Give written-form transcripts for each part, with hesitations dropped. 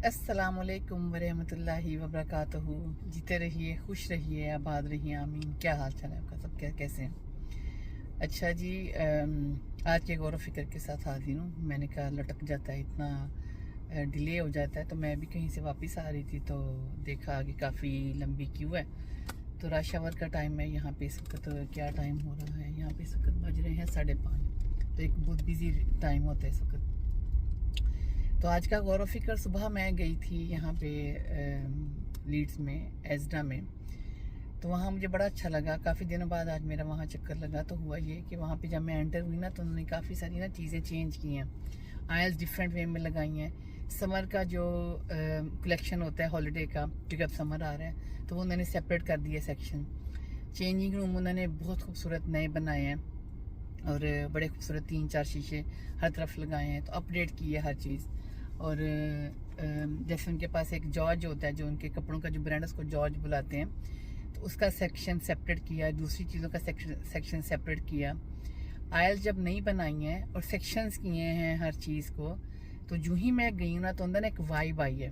अस्सलामुअलैकुम वरहमतुल्लाहि वबरकातुहू। जीते रहिए, खुश रहिए, आबाद रहिए, आमीन। क्या हाल चाल है आपका? सब कैसे हैं? अच्छा जी, आज के गौर फिक्र के साथ हाजिर हूँ। मैंने कहा लटक जाता है, इतना डिले हो जाता है। तो मैं भी कहीं से वापस आ रही थी तो देखा कि काफ़ी लंबी क्यू है। तो रश आवर का टाइम है यहाँ पे। इस वक्त क्या टाइम हो रहा है? यहाँ पे इस वक्त बज रहे हैं 5:30। तो एक बहुत बिजी टाइम होता है इस वक्त। तो आज का गौर फिक्र, सुबह मैं गई थी यहाँ पे लीड्स में, एजडा में। तो वहाँ मुझे बड़ा अच्छा लगा। काफ़ी दिनों बाद आज मेरा वहाँ चक्कर लगा। तो हुआ ये कि वहाँ पे जब मैं एंटर हुई ना, तो उन्होंने काफ़ी सारी ना चीज़ें चेंज की हैं। आयल्स डिफरेंट वे में लगाई हैं। समर का जो कलेक्शन होता है हॉलीडे का, क्योंकि अब समर आ रहा है, तो वो उन्होंने सेपरेट कर दिया सेक्शन। चेंजिंग रूम उन्होंने बहुत खूबसूरत नए बनाए हैं और बड़े खूबसूरत 3-4 शीशे हर तरफ लगाए हैं। तो अपडेट की है हर चीज़। और जैसे उनके पास एक जॉर्ज होता है, जो उनके कपड़ों का जो ब्रांड है उसको जॉर्ज बुलाते हैं, तो उसका सेक्शन सेपरेट किया, दूसरी चीज़ों का सेक्शन सेपरेट किया। आयल्स जब नहीं बनाई हैं और सेक्शंस किए हैं हर चीज़ को, तो जो ही मैं गई ना, तो अंदर एक वाइब आई है।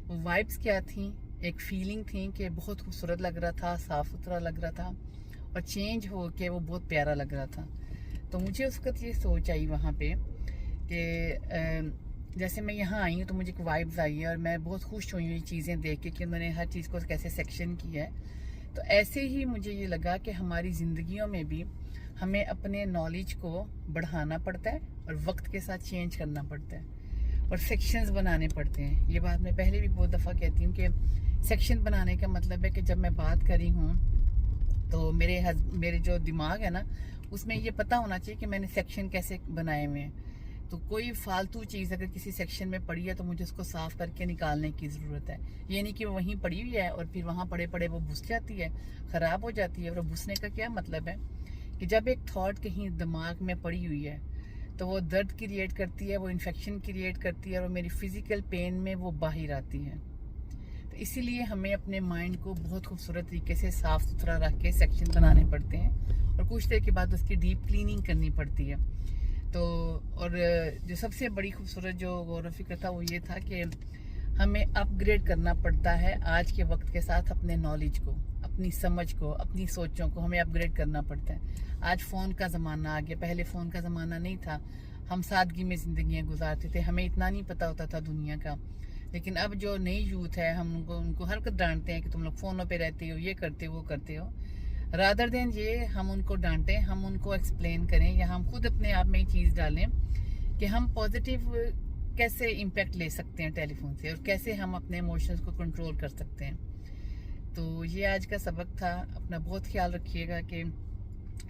वो वाइब्स क्या थी? एक फीलिंग थी कि बहुत खूबसूरत लग रहा था, साफ़ सुथरा लग रहा था, और चेंज हो के वो बहुत प्यारा लग रहा था। तो मुझे उस वक्त ये सोच आई वहाँ पे कि जैसे मैं यहाँ आई हूँ तो मुझे एक वाइब्स आई है, और मैं बहुत खुश हुई ये चीज़ें देख के कि उन्होंने हर चीज़ को कैसे सेक्शन किया है। तो ऐसे ही मुझे ये लगा कि हमारी ज़िंदगियों में भी हमें अपने नॉलेज को बढ़ाना पड़ता है और वक्त के साथ चेंज करना पड़ता है और सेक्शंस बनाने पड़ते हैं। ये बात मैं पहले भी बहुत दफ़ा कहती हूँ कि सेक्शन बनाने का मतलब है कि जब मैं बात करी हूँ तो मेरे जो दिमाग है ना, उसमें ये पता होना चाहिए कि मैंने सेक्शन कैसे बनाए हुए हैं। तो कोई फालतू चीज़ अगर किसी सेक्शन में पड़ी है तो मुझे उसको साफ करके निकालने की ज़रूरत है। ये नहीं कि वो वहीं पड़ी हुई है और फिर वहाँ पड़े पड़े वो घुस जाती है, ख़राब हो जाती है। और घुसने का क्या मतलब है कि जब एक थॉट कहीं दिमाग में पड़ी हुई है तो वो दर्द क्रिएट करती है, वो इन्फेक्शन क्रिएट करती है, और मेरी फिज़िकल पेन में वो बाहर आती है। तो इसीलिए हमें अपने माइंड को बहुत खूबसूरत तरीके से साफ़ सुथरा रख के सेक्शन बनाने पड़ते हैं, और कुछ देर के बाद उसकी डीप क्लीनिंग करनी पड़ती है। तो और जो सबसे बड़ी खूबसूरत जो गौर फिक्र था वो ये था कि हमें अपग्रेड करना पड़ता है आज के वक्त के साथ। अपने नॉलेज को, अपनी समझ को, अपनी सोचों को हमें अपग्रेड करना पड़ता है। आज फ़ोन का ज़माना आ गया, पहले फ़ोन का ज़माना नहीं था। हम सादगी में ज़िंदगियाँ गुजारते थे, हमें इतना नहीं पता होता था दुनिया का। लेकिन अब जो नई यूथ है, हम उनको हर वक्त डांटते हैं कि तुम लोग फ़ोनों पे रहते हो, ये करते हो, वो करते हो। रादर देन ये हम उनको डांटें, हम उनको एक्सप्लेन करें, या हम खुद अपने आप में ये चीज़ डालें कि हम पॉजिटिव कैसे इम्पैक्ट ले सकते हैं टेलीफोन से, और कैसे हम अपने इमोशंस को कंट्रोल कर सकते हैं। तो ये आज का सबक था। अपना बहुत ख्याल रखिएगा कि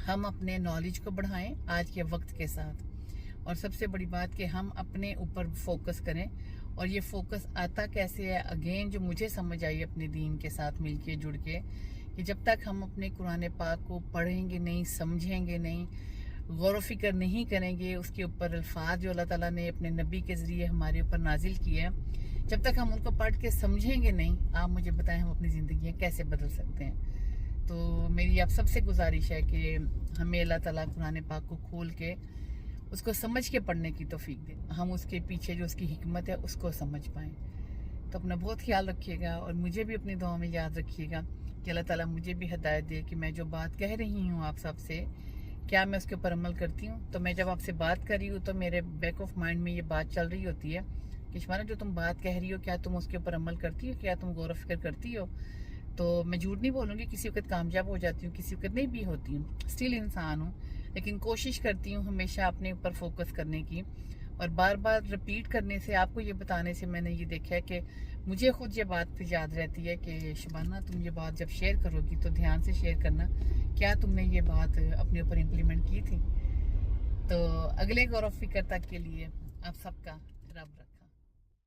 हम अपने नॉलेज को बढ़ाएं आज के वक्त के साथ, और सबसे बड़ी बात कि हम अपने ऊपर फोकस करें। और ये फोकस आता कैसे है? अगेन जो मुझे समझ आई अपने दीन के साथ मिलके जुड़ के, कि जब तक हम अपने कुरान पाक को पढ़ेंगे नहीं, समझेंगे नहीं, गौर फिक्र नहीं करेंगे, उसके ऊपर अल्फाज जो अल्लाह ताला ने अपने नबी के ज़रिए हमारे ऊपर नाजिल किए हैं, जब तक हम उनको पढ़ के समझेंगे नहीं, आप मुझे बताएं हम अपनी ज़िंदगी कैसे बदल सकते हैं। तो मेरी आप सबसे गुजारिश है कि हमें अल्लाह ताला कुरान पाक को खोल के उसको समझ के पढ़ने की तौफीक दे, हम उसके पीछे जो उसकी हिकमत है उसको समझ पाएँ। तो अपना बहुत ख्याल रखिएगा, और मुझे भी अपनी दुआ में याद रखिएगा कि अल्लाह ताला मुझे भी हिदायत दे कि मैं जो बात कह रही हूँ आप सबसे, क्या मैं उसके ऊपर अमल करती हूँ। तो मैं जब आपसे बात कर रही हूँ तो मेरे बैक ऑफ माइंड में ये बात चल रही होती है कि शबाना, जो तुम बात कह रही हो, क्या तुम उसके ऊपर अमल करती हो? क्या तुम गौर व फिक्र करती हो? तो मैं झूठ नहीं बोलूँगी, किसी वक्त कामयाब हो जाती हूँ, किसी वक्त नहीं भी होती हूँ, स्टिल इंसान हूँ। लेकिन कोशिश करती हूँ हमेशा अपने ऊपर फोकस करने की, और बार बार रिपीट करने से, आपको ये बताने से मैंने ये देखा है कि मुझे खुद ये बात याद रहती है कि शबाना, तुम ये बात जब शेयर करोगी तो ध्यान से शेयर करना, क्या तुमने ये बात अपने ऊपर इम्प्लीमेंट की थी। तो अगले गौर व फिक्र तक के लिए आप सबका रब रख।